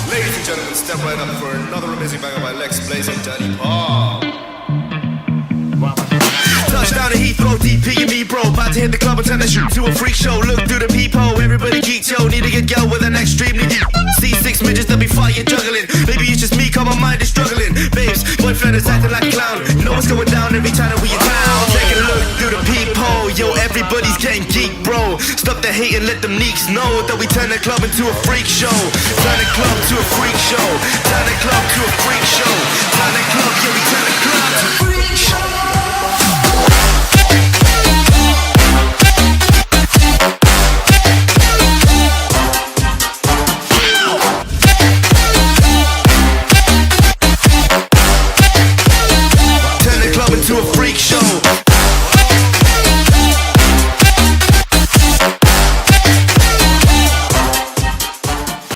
Ladies and gentlemen, step right up for another amazing banger by Lex Blaze and Daddy Paul. Touchdown to Heathrow, DP and me, bro. About to hit the club and turn the shoot to a freak show. Look through the peephole, everybody geek, yo. Need to get go with an extreme. Need to see six midgets that be fighting, juggling. Maybe it's just me, cause my mind is struggling. Babes, boyfriend is acting like a clown. You know what's going down every time that we in town. Take a look through the peephole, yo. Everybody's getting geek, bro. Stop the hate and let them neeks know that we turn the club into a freak show. Turn the club to a freak show. Turn the club to a freak show. Turn the club, yeah, we turn the club to a freak show.